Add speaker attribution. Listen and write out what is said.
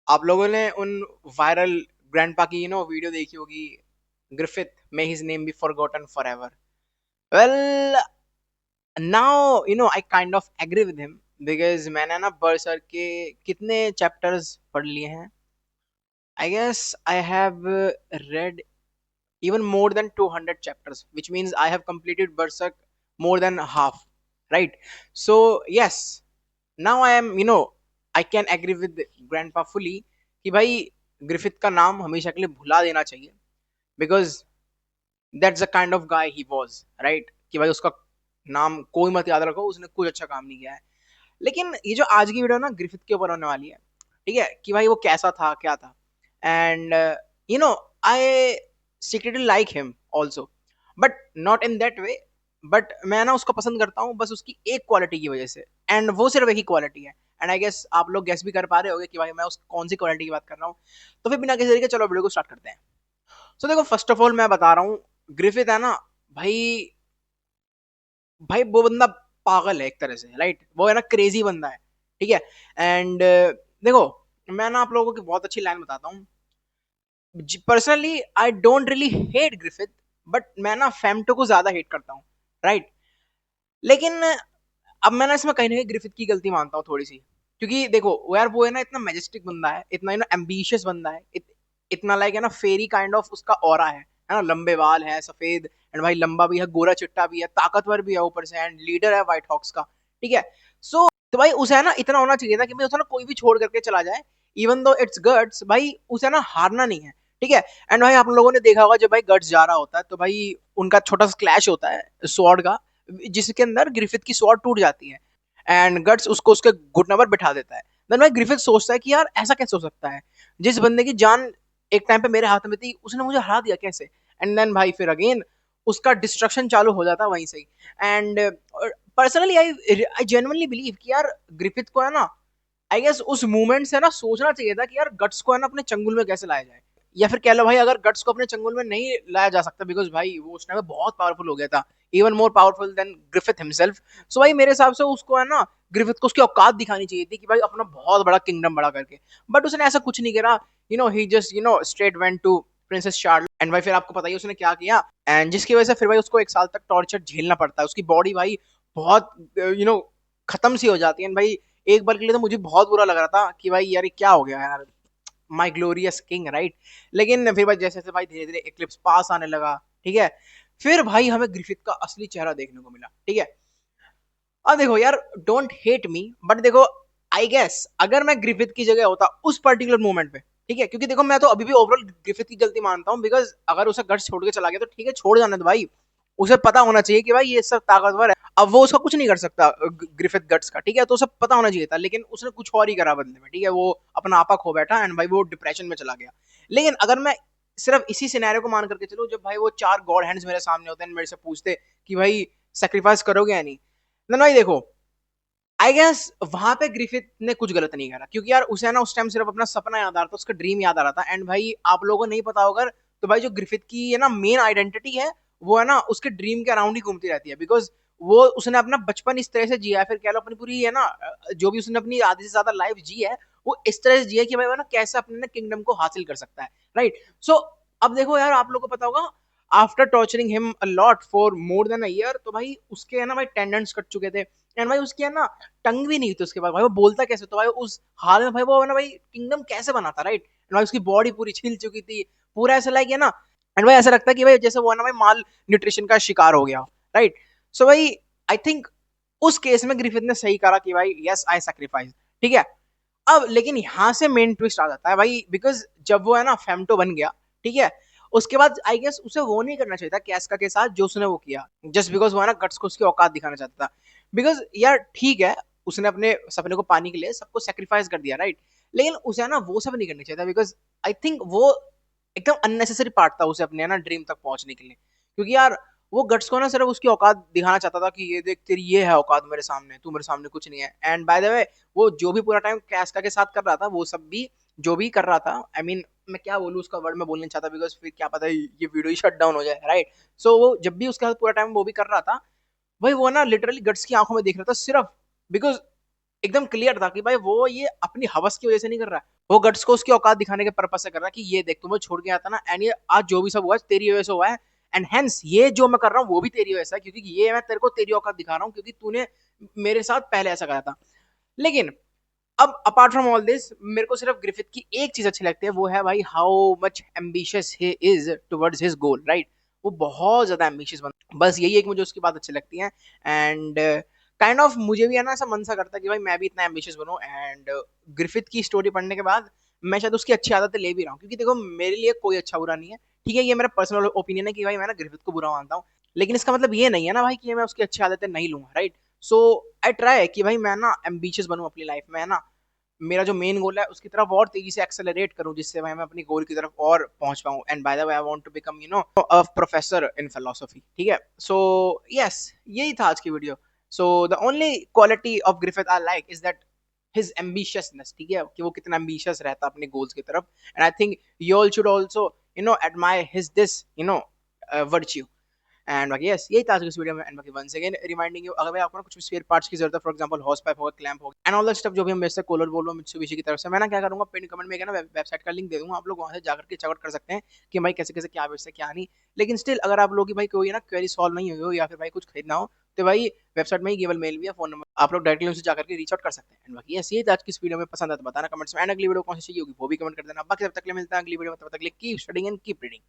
Speaker 1: आप लोगों ने उन वायरल ग्रैंडपा की वीडियो देखी होगी, Griffith may his name be forgotten forever. Well, now I kind of agree with him, because मैंने ना बर्सर के कितने चैप्टर्स पढ़ लिए हैं। I guess I have read even more than 200 chapters, which means I have completed Berserk more than half, right? So yes, now I am, I can agree with grandpa fully कि भाई Griffith का नाम हमेशा के लिए भुला देना चाहिए, because that's the kind of guy he was, right? कि भाई उसका नाम कोई मत याद रखो, उसने कुछ अच्छा काम नहीं किया है। लेकिन ये जो आज की वीडियो ना ग्रिफिथ के ऊपर होने वाली है, ठीक है, कि भाई वो कैसा था, क्या था, and I secretly like him also, but not in that way. But मैं ना उसको पसंद करता हूँ बस उसकी एक क्वालिटी की वजह से, एंड वो सिर्फ एक ही क्वालिटी है। एंड आई गेस आप लोग गेस भी कर पा रहे होगे कि भाई मैं उस कौन सी क्वालिटी की बात कर रहा हूँ। तो फिर बिना किसी तरीके चलो वीडियो को स्टार्ट करते हैं। सो देखो, फर्स्ट ऑफ ऑल मैं बता रहा हूँ, ग्रिफिथ है ना भाई, भाई वो बंदा पागल है एक तरह से, राइट? वो है ना क्रेजी बंदा है, ठीक है। एंड देखो, मैं ना आप लोगों को बहुत अच्छी लाइन बताता हूँ। Personally I don't really hate Griffith, but मैं ना फेम्टो को ज्यादा हेट करता हूँ, राइट? लेकिन अब मैं ना इसमें कहीं ना कहीं ग्रिफिथ की गलती मानता हूँ थोड़ी सी, क्योंकि देखो वो यार, वो है ना इतना मैजेस्टिक बंदा है, इतना एम्बिशियस बंदा है, इतना लाइक है ना फेरी काइंड ऑफ उसका ऑरा है ना, लंबे बाल है, सफेद, एंड भाई लंबा भी है, गोरा चिट्टा भी है, ताकतवर भी है ऊपर से, एंड लीडर है व्हाइट हॉक्स का, ठीक है। सो तो भाई उसे है ना इतना होना चाहिए था कि भाई उसे ना कोई भी छोड़ करके चला जाए, इवन दो इट्स गट्स, भाई उसे ना हारना नहीं है, ठीक है। एंड भाई आप लोगों ने देखा होगा जब भाई गट्स जा रहा होता है तो भाई उनका छोटा सा क्लैश होता है स्वॉर्ड का, जिसके अंदर ग्रिफिथ की स्वॉर्ड टूट जाती है, एंड गट्स उसको उसके घुटने पर बिठा देता है। देन भाई ग्रिफिथ सोचता है कि यार ऐसा कैसे हो सकता है, जिस बंदे की जान एक टाइम पे मेरे हाथ में थी उसने मुझे हरा दिया कैसे। एंड देन भाई फिर अगेन उसका डिस्ट्रक्शन चालू हो जाता है वहीं से ही। And personally I I genuinely believe कि यार ग्रिफिथ को है ना, आई गेस उस मूवमेंट से ना सोचना चाहिए था कि यार गट्स को है ना अपने चंगुल में कैसे लाया जाए, या फिर कह लो भाई अगर गट्स को अपने चंगुल में नहीं लाया जा सकता, बिकॉज भाई वो उस टाइम बहुत पावरफुल हो गया था, even more powerful than Griffith himself. So भाई मेरे हिसाब से उसको है ना, ग्रिफिथ को उसकी औकात दिखानी चाहिए थी कि भाई अपना बहुत बड़ा किंगडम बड़ा करके, बट उसने ऐसा कुछ नहीं करा। He just straight went to princess Charlotte, and भाई फिर आपको पता ही उसने क्या किया, एंड जिसकी वजह से फिर भाई उसको एक साल तक टॉर्चर झेलना पड़ता है, उसकी बॉडी भाई बहुत खत्म सी हो जाती है। भाई एक बार के लिए तो मुझे बहुत बुरा लग रहा था कि भाई यार ये क्या हो गया यार, माई ग्लोरियस किंग, राइट? लेकिन फिर भाई जैसे जैसे भाई धीरे धीरे एक्लिप्स पास आने लगा, ठीक है, फिर भाई हमें ग्रिफिथ का असली चेहरा देखने को मिला, ठीक है। अब देखो यार, डोंट हेट मी, बट देखो आई गेस अगर मैं ग्रिफिथ की जगह होता उस पर्टिकुलर मोमेंट पे, ठीक है, क्योंकि देखो मैं तो अभी भी ओवरऑल ग्रिफिथ की गलती मानता हूँ, बिकॉज अगर उसे गट्स छोड़ के चला गया तो ठीक है, छोड़ जाने दो भाई, उसे पता होना चाहिए कि भाई ये सब ताकतवर है, अब वो उसका कुछ नहीं कर सकता ग्रिफिथ गट्स का, ठीक है, तो उसे पता होना चाहिए था, लेकिन उसने कुछ और ही करा बदले में, ठीक है, वो अपना आपा खो बैठा, एंड भाई वो डिप्रेशन में चला गया। लेकिन अगर मैं सिर्फ इसी सिनेरियो को मान करके चलूं, जब भाई वो चार गॉड हैंड्स मेरे सामने होते हैं, मेरे से पूछते कि भाई सेक्रीफाइस करोगे या नहीं, ना भाई देखो, आई गेस वहां पे ग्रिफिथ ने कुछ गलत नहीं करा, क्योंकि यार उसे ना उस टाइम सिर्फ अपना सपना याद आ रहा था, उसका ड्रीम याद आ रहा था, एंड भाई आप लोगों को नहीं पता होगा तो भाई जो ग्रिफिथ की है ना मेन आइडेंटिटी है, वो है ना उसके ड्रीम के अराउंड ही घूमती रहती है, बिकॉज वो उसने अपना बचपन इस तरह से जिया है, फिर कह लो अपनी पूरी है ना जो भी उसने अपनी आधी से ज्यादा लाइफ जी है, वो इस तरह से जिया है कि भाई वो ना कैसे अपने किंगडम को हासिल कर सकता है, राइट? सो अब देखो यार, आप लोगों को पता होगा, after torturing him a lot for more than a year, तो भाई उसके है ना भाई टेंडेंट्स कट चुके थे, एंड भाई उसकी है ना टंग भी नहीं थी उसके बाद, भाई वो बोलता कैसे, तो भाई उस हाल में भाई वो है ना भाई किंगडम कैसे बनाता, राइट? एंड भाई उसकी बॉडी पूरी छिल चुकी थी, पूरा ऐसा लाइक है ना, एंड भाई ऐसा लगता है कि भाई जैसे वो है ना भाई माल न्यूट्रिशन का शिकार हो गया, राइट? सो भाई आई थिंक उस केस में ग्रिफिथ ने सही करा कि भाई यस आई सैक्रिफाइस, ठीक है। अब लेकिन यहाँ से मेन ट्विस्ट आ जाता है भाई, बिकॉज जब वो है ना फेम्टो बन गया, ठीक है, उसके बाद आई गेस उसे वो नहीं करना चाहिए था कैस्का के साथ जो उसने वो किया, जस्ट बिकॉज वो है ना गट्स को उसकी औकात दिखाना चाहता था, बिकॉज यार ठीक है, उसने अपने सपने को पाने के लिए सबको सेक्रीफाइस कर दिया, राइट? लेकिन उसे है ना वो सब नहीं करना चाहिए था, बिकॉज आई थिंक वो एकदम अननेसेसरी पार्ट था उसे अपने है ना ड्रीम तक पहुंचने के लिए, क्योंकि यार वो गट्स को ना सिर्फ उसकी औकात दिखाना चाहता था कि ये देख तेरी ये है औकात मेरे सामने, तू मेरे सामने कुछ नहीं है। एंड बाय द वे वो जो भी पूरा टाइम कैस्का के साथ कर रहा था, वो सब भी जो भी कर रहा था, आई मीन मैं क्या बोलूँ उसका वर्ड में बोलना चाहता, बिकॉज फिर क्या पता ये वीडियो ही शट डाउन हो जाए, राइट? सो वो जब भी उसके साथ पूरा टाइम वो भी कर रहा था, भाई वो ना लिटरली गट्स की आंखों में देख रहा था सिर्फ, बिकॉज एकदम क्लियर था कि भाई वो ये अपनी हवस की वजह से नहीं कर रहा है, वो गट्स को उसकी औकात दिखाने के पर्पज से कर रहा है कि ये देख तुम्हें छोड़ के आता ना, एंड ये आज जो भी सब हुआ है तेरी वजह से हुआ है, एंड हेंस ये जो मैं कर रहा हूँ वो भी तेरी वजह से है, क्योंकि ये मैं तेरे को तेरी औकात दिखा रहा हूँ क्योंकि तूने मेरे साथ पहले ऐसा करा था। लेकिन अब अपार्ट फ्रॉम ऑल दिस, मेरे को सिर्फ ग्रिफिथ की एक चीज अच्छी लगती है, वो है भाई how much ambitious he is towards his goal, right. वो बहुत ज्यादा एम्बिशियस बन, बस यही एक मुझे उसकी बात अच्छी लगती है। एंड काइंड ऑफ मुझे भी है ना ऐसा मन सा करता है कि भाई मैं भी इतना एम्बिशियस बनूं। एंड ग्रिफिथ की स्टोरी पढ़ने के बाद मैं शायद उसकी अच्छी आदतें ले भी रहा हूँ, क्योंकि देखो मेरे लिए कोई अच्छा बुरा नहीं है, ठीक है, ये मेरा पर्सनल ओपिनियन है कि भाई मैं ना ग्रिफिथ को बुरा मानता हूँ, लेकिन इसका मतलब ये नहीं है ना भाई कि मैं उसकी अच्छी आदतें नहीं लूंगा, राइट। सो आई ट्राई कि भाई मैं ना एम्बिशियस बनूं अपनी लाइफ में, है ना, मेरा जो मेन गोल है उसकी तरफ और तेजी से एक्सेलरेट करूं, जिससे भाई मैं अपनी गोल की तरफ और पहुंच पाऊं। And by the way I want to become a professor in philosophy, ठीक है। सो यस, यही था आज की video. So the only quality of Griffith I like is that his ambitiousness, ठीक है, कि वो कितना एम्बिशियस रहता है अपने गोल्स की तरफ। And I think you all should also admire his this virtue. And बाकी यस, यही था आज की इस वीडियो में। एंड बाकी वंस अगेन रिमाइंडिंग यू, अगर भाई आपको ना कुछ स्पेयर पार्ट्स की जरूरत है, फॉर एग्जांपल हॉर्स पाइप होगा, क्लैंप होगा, एंड ऑल दैट स्टफ जो भी हम बेचते हैं, कूलर बोलो मित्सुबिशी की तरफ से, मैं ना क्या करूंगा, पिन कमेंट में ना वेबसाइट का लिंक दे दूंगा, आप लोग वहां से जाकर के चेकआउट कर सकते हैं कि भाई कैसे कैसे क्या बेचते हैं क्या नहीं। लेकिन स्टिल अगर आप लोग की भाई कोई ना क्वेरी सॉल्व नहीं हुई हो या फिर भाई कुछ खरीदना हो, तो भाई वेबसाइट में ही केवल मेल भी है, फोन नंबर, आप लोग डायरेक्टली उनसे जाकर के रीच आउट कर सकते हैं। एंड बाकी यस, ये आज की इस वीडियो में पसंद आता बताना कमेंट्स में, एंड अगली वीडियो कौन सी चाहिए होगी वो भी कमेंट कर देना। बाकी तब तक के लिए मिलता है अगली वीडियो में, तब तक के लिए keep studying and keep reading.